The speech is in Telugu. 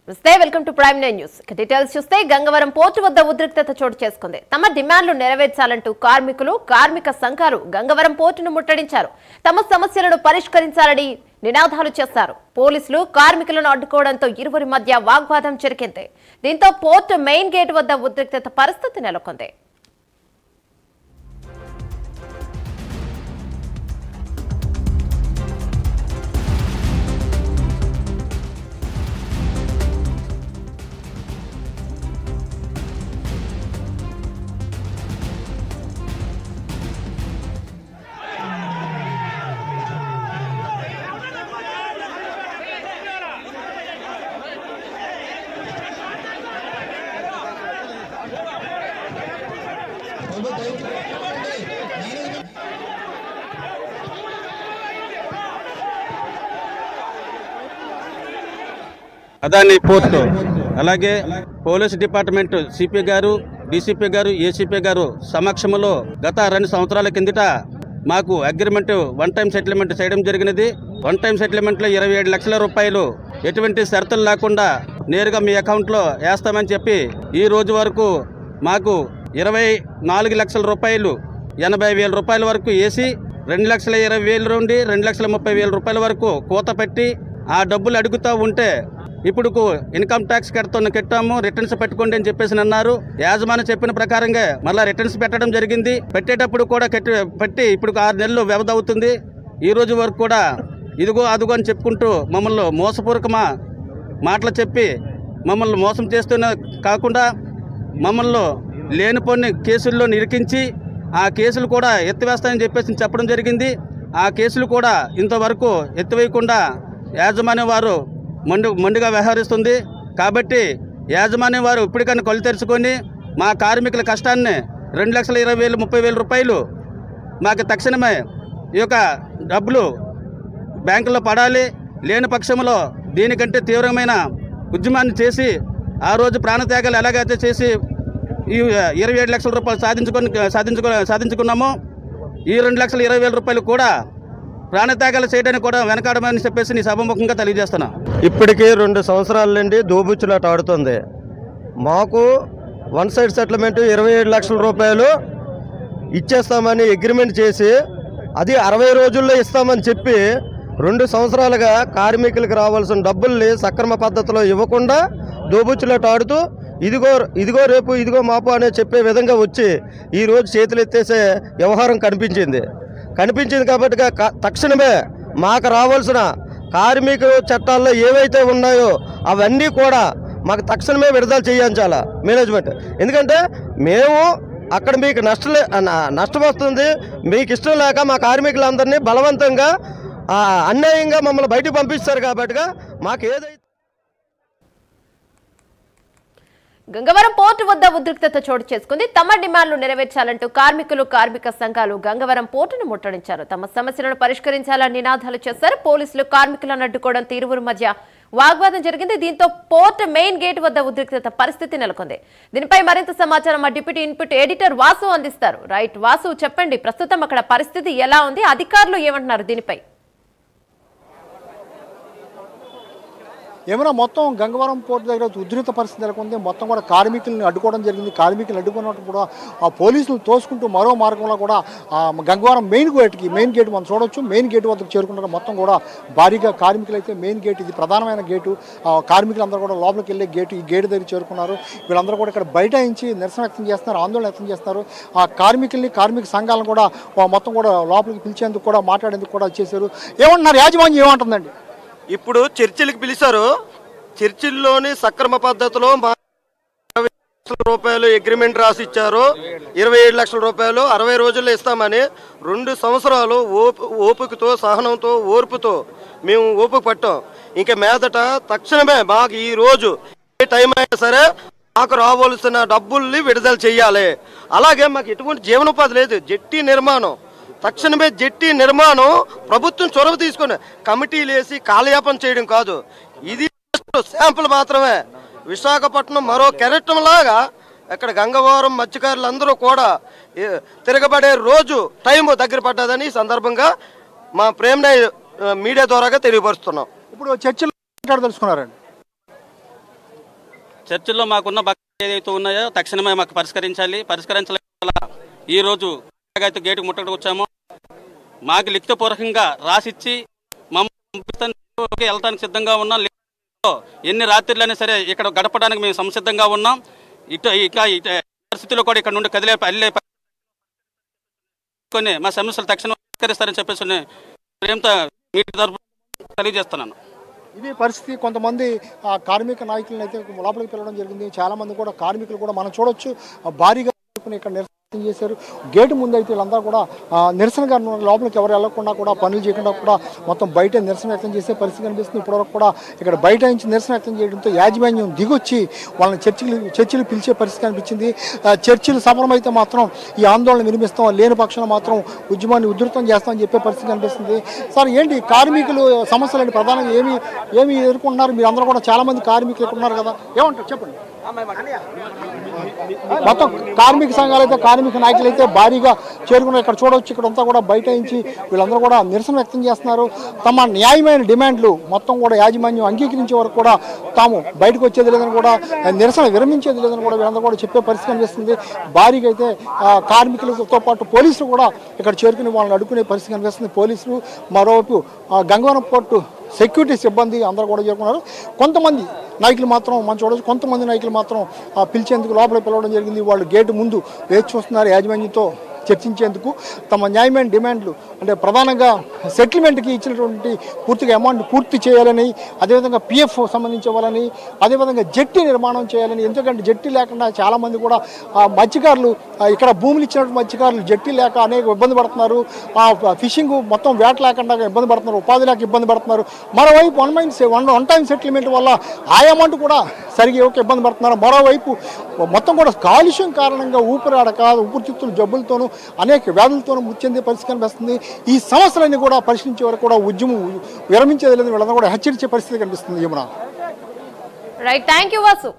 Welcome to prime news. Details చూస్తే గంగవరం పోర్టు వద్ద ఉద్రిక్తత చోటు చేసుకుంది. తమ డిమాండ్లు నెరవేర్చాలంటూ కార్మికులు, కార్మిక సంఘాలు గంగవరం పోర్టును ముట్టడించారు. తమ సమస్యలను పరిష్కరించాలని నినాదాలు చేశారు. పోలీసులు కార్మికులను అడ్డుకోవడంతో ఇరువురి మధ్య వాగ్వాదం జరిగింది. దీంతో పోర్టు మెయిన్ గేట్ వద్ద ఉద్రిక్తత పరిస్థితి నెలకొంది. అదాని పోర్టు అలాగే పోలీస్ డిపార్ట్మెంట్ సిపి గారు, డీసీపీ గారు, ఏసీపీ గారు సమక్షంలో గత 2 సంవత్సరాల కిందట మాకు అగ్రిమెంట్ వన్ టైం సెటిల్మెంట్ చేయడం జరిగినది. వన్ టైం సెటిల్మెంట్లో 27 లక్షల రూపాయలు ఎటువంటి షరతులు లేకుండా నేరుగా మీ అకౌంట్లో వేస్తామని చెప్పి ఈ రోజు వరకు మాకు 24 లక్షల రూపాయలు 80,000 రూపాయల వరకు వేసి 2,20,000 నుండి 2,30,000 రూపాయల వరకు కూత పెట్టి ఆ డబ్బులు అడుగుతూ ఉంటే ఇప్పుడు ఇన్కమ్ ట్యాక్స్ కట్టాము, రిటర్న్స్ పెట్టుకోండి అని చెప్పేసి అన్నారు. యాజమాన్యం చెప్పిన ప్రకారంగా మళ్ళీ రిటర్న్స్ పెట్టడం జరిగింది. పెట్టేటప్పుడు కూడా పెట్టి ఇప్పుడు 6 నెలలు వ్యవధి అవుతుంది. ఈ రోజు వరకు కూడా ఇదిగో అదిగో అని చెప్పుకుంటూ మమ్మల్ని మోసపూర్వక మాటలు చెప్పి మమ్మల్ని మోసం చేస్తున్న కాకుండా మమ్మల్ని లేనిపోని కేసుల్లో నిరికించి ఆ కేసులు కూడా ఎత్తివేస్తాయని చెప్పేసి చెప్పడం జరిగింది. ఆ కేసులు కూడా ఇంతవరకు ఎత్తివేయకుండా యాజమాన్యం వారు మొండిగా వ్యవహరిస్తుంది. కాబట్టి యాజమాన్యం వారు ఇప్పటికైనా కళ్ళు తెరుచుకొని మా కార్మికుల కష్టాన్ని 2,20,000 30,000 రూపాయలు మాకు తక్షణమే ఈ యొక్క డబ్బులు బ్యాంకులో పడాలి. లేని పక్షంలో దీనికంటే తీవ్రమైన ఉద్యమాన్ని చేసి ఆ రోజు ప్రాణత్యాగాలు ఎలాగైతే చేసి ఈ 27 లక్షల రూపాయలు సాధించుకున్నామో ఈ 2,20,000 రూపాయలు కూడా ప్రాణత్యాగాలు చేయడానికి కూడా వెనకాడమని చెప్పేసి నీ సభాముఖంగా తెలియజేస్తున్నా. ఇప్పటికీ 2 సంవత్సరాల నుండి దోబుచ్చులాట ఆడుతుంది. మాకు వన్ సైడ్ సెటిల్మెంట్ 27 లక్షల రూపాయలు ఇచ్చేస్తామని అగ్రిమెంట్ చేసి అది 60 రోజుల్లో ఇస్తామని చెప్పి 2 సంవత్సరాలుగా కార్మికులకు రావాల్సిన డబ్బుల్ని సక్రమ పద్ధతిలో ఇవ్వకుండా దోబుచ్చులాట ఆడుతూ ఇదిగో రేపు ఇదిగో మాపు అనే చెప్పే విధంగా వచ్చి ఈరోజు చేతులు ఎత్తేసే వ్యవహారం కనిపించింది కాబట్టి తక్షణమే మాకు రావాల్సిన కార్మిక చట్టాల్లో ఏవైతే ఉన్నాయో అవన్నీ కూడా మాకు తక్షణమే విడుదల చేయించాలా మేనేజ్మెంట్. ఎందుకంటే మేము అక్కడ మీకు నష్టం వస్తుంది, మీకు ఇష్టం లేక మా కార్మికులందరినీ బలవంతంగా అన్యాయంగా మమ్మల్ని బయటకు పంపిస్తారు కాబట్టి మాకు ఏదైతే. గంగవరం పోర్టు వద్ద ఉద్రిక్తత చోటు చేసుకుంది. తమ డిమాండ్లు నెరవేర్చాలంటూ కార్మికులు, కార్మిక సంఘాలు గంగవరం పోర్టును ముట్టడించారు. తమ సమస్యలను పరిష్కరించాలని నినాదాలు చేశారు. పోలీసులు కార్మికులను అడ్డుకోవడంతో ఇరువురి మధ్య వాగ్వాదం జరిగింది. దీంతో పోర్టు మెయిన్ గేట్ వద్ద ఉద్రిక్తత పరిస్థితి నెలకొంది. దీనిపై మరింత సమాచారం మా డిప్యూటీ ఇన్పుట్ ఎడిటర్ వాసు అందిస్తారు. రైట్ వాసు, చెప్పండి, ప్రస్తుతం అక్కడ పరిస్థితి ఎలా ఉంది, అధికారులు ఏమంటున్నారు దీనిపై? ఏమైనా మొత్తం గంగవరం పోర్టు దగ్గర ఉద్రిక్త పరిస్థితి నెలకొంది. మొత్తం కూడా కార్మికులను అడ్డుకోవడం జరిగింది. కార్మికులను అడ్డుకున్నట్టు కూడా ఆ పోలీసులు తోసుకుంటూ మరో మార్గంలో కూడా గంగవరం మెయిన్ గేట్ మనం చూడవచ్చు. మెయిన్ గేట్ వద్దకు చేరుకుంటారు. మొత్తం కూడా భారీగా కార్మికులు అయితే మెయిన్ గేట్, ఇది ప్రధానమైన గేటు, కార్మికులందరూ కూడా లోపలికి వెళ్ళే గేటు, ఈ గేటు దగ్గర చేరుకున్నారు. వీళ్ళందరూ కూడా ఇక్కడ బైఠాయించి నిరసన వ్యక్తం చేస్తున్నారు, ఆందోళన వ్యక్తం చేస్తున్నారు. ఆ కార్మికుల్ని, కార్మిక సంఘాలను కూడా మొత్తం కూడా లోపలికి పిలిచేందుకు కూడా మాట్లాడేందుకు కూడా వచ్చేసారు. ఏమంటున్నారు యాజమాన్యం, ఏమంటుందండి? ఇప్పుడు చర్చిలకు పిలిచారు. చర్చిల్లోని సక్రమ పద్ధతిలో 20 లక్షల రూపాయలు అగ్రిమెంట్ రాసి ఇచ్చారు. 27 లక్షల రూపాయలు 60 రోజుల్లో ఇస్తామని 2 సంవత్సరాలు ఓపికతో, సహనంతో, ఓర్పుతో మేము ఓపిక పట్టాం. ఇంకా మీదట తక్షణమే మాకు ఈ రోజు ఏ టైం అయినా సరే మాకు రావాల్సిన డబ్బుల్ని విడుదల చేయాలి. అలాగే మాకు ఎటువంటి జీవనోపాధి లేదు. తక్షణమే జెట్టి నిర్మాణం ప్రభుత్వం చొరవ తీసుకుని కమిటీలు వేసి కాలయాపన చేయడం కాదు. ఇది శాంపుల్ మాత్రమే. విశాఖపట్నం మరో కెరటం లాగా ఇక్కడ గంగవరం మత్స్యకారులందరూ కూడా తిరగబడే రోజు టైం దగ్గర పడ్డదని ఈ సందర్భంగా మా ప్రేమనే మీడియా ద్వారాగా తెలియపరుస్తున్నాం. ఇప్పుడు చర్చలు తెలుసుకున్నారండి. చర్చిల్లో మాకున్న బకాయిలు ఏదైతే ఉన్నాయో తక్షణమే మాకు పరిష్కరించలేక ఈ రోజు గేటు ముట్టడికి వచ్చాము. మాకు లిఖితపూర్వకంగా రాసిచ్చి మమ్మల్ని వెళ్ళటానికి సిద్ధంగా ఉన్నాం. ఎన్ని రాత్రులైనా సరే ఇక్కడ గడపడానికి మేము సంసిద్ధంగా ఉన్నాం. ఇక పరిస్థితుల్లో కూడా ఇక్కడ నుండి కదిలే మా సమస్యలు తక్షణం పరిష్కరిస్తారని చెప్పేసి ప్రేమతో మీ తరఫున తెలియజేస్తున్నాను. ఇది పరిస్థితి. కొంతమంది కార్మిక నాయకులను అయితే లోపలికి పిలవడం జరిగింది. చాలా మంది కూడా కార్మికులు కూడా మనం చూడొచ్చు భారీగా ఇక్కడ నిరసన చేశారు. గేటు ముందు అయితే వీళ్ళందరూ కూడా నిరసనగా లోపలికి ఎవరు వెళ్లకుండా కూడా పనులు చేయకుండా కూడా మొత్తం బయట నిరసన వ్యక్తం చేసే పరిస్థితి కనిపిస్తుంది. ఇప్పటివరకు కూడా ఇక్కడ బయట నుంచి నిరసన వ్యక్తం చేయడంతో యాజమాన్యం దిగొచ్చి వాళ్ళని చర్చిలు పిలిచే పరిస్థితి కనిపించింది. చర్చిలు సఫలమైతే మాత్రం ఈ ఆందోళన వినిపిస్తాం, లేని పక్షాన మాత్రం ఉద్యమాన్ని ఉధృతం చేస్తామని చెప్పే పరిస్థితి కనిపిస్తుంది. సార్ ఏంటి కార్మికులు సమస్యలు ఏంటి ప్రధానంగా ఏమి ఎదుర్కొంటున్నారు? మీరు అందరూ కూడా చాలా మంది కార్మికులు ఇక్కడ ఉన్నారు కదా, ఏమంటారు చెప్పండి. మొత్తం కార్మిక సంఘాలు అయితే కార్మిక నాయకులు అయితే భారీగా చేరుకున్నారు. ఇక్కడ చూడవచ్చు, ఇక్కడ అంతా కూడా బయట నుంచి వీళ్ళందరూ కూడా నిరసన వ్యక్తం చేస్తున్నారు. తమ న్యాయమైన డిమాండ్లు మొత్తం కూడా యాజమాన్యం అంగీకరించే వరకు కూడా తాము బయటకు వచ్చేది లేదని కూడా నిరసన విరమించేది లేదని కూడా వీళ్ళందరూ కూడా చెప్పే పరిస్థితి కనిపిస్తుంది. భారీగా అయితే కార్మికులతో పాటు పోలీసులు కూడా ఇక్కడ చేరుకుని వాళ్ళని అడ్డుకునే పరిస్థితి కనిపిస్తుంది. పోలీసులు మరోవైపు గంగవరం పోర్టు సెక్యూరిటీ సిబ్బంది అందరూ కూడా చేరుకున్నారు. కొంతమంది నాయకులు మాత్రం మనం చూడవచ్చు, కొంతమంది నాయకులు మాత్రం పిలిచేందుకు లోపలికి పిలవడం జరిగింది. వాళ్ళు గేటు ముందు వేచి చూస్తున్నారు యాజమాన్యంతో చర్చించేందుకు. తమ న్యాయమైన డిమాండ్లు అంటే ప్రధానంగా సెటిల్మెంట్కి ఇచ్చినటువంటి పూర్తిగా అమౌంట్ పూర్తి చేయాలని, అదేవిధంగా పిఎఫ్ సంబంధించి ఇవ్వాలని, అదేవిధంగా జట్టి నిర్మాణం చేయాలని. ఎందుకంటే జట్టి లేకుండా చాలామంది కూడా మత్స్యకారులు ఇక్కడ భూములు ఇచ్చినటువంటి మత్స్యకారులు జట్టి లేక అనేక ఇబ్బంది పడుతున్నారు. ఫిషింగ్ మొత్తం వేట లేకుండా ఇబ్బంది పడుతున్నారు, ఉపాధి లేక ఇబ్బంది పడుతున్నారు. మరోవైపు వన్ టైం సెటిల్మెంట్ వల్ల ఆ అమౌంట్ కూడా సరిగా ఇబ్బంది పడుతున్నారు. మరోవైపు మొత్తం కూడా కాలుష్యం కారణంగా ఊపిరాడక ఊపిరితిత్తుల జబ్బులతోనూ అనేక వ్యాధులతోనూ ముచ్చెందే పరిస్థితి కనిపిస్తుంది. ఈ సమస్యలన్నీ కూడా పరిశీలించే వరకు కూడా ఉద్యమం విరమించేది లేదని వీళ్ళందరూ కూడా హెచ్చరించే పరిస్థితి కనిపిస్తుంది. Yamuna. Right, thank you Vasu.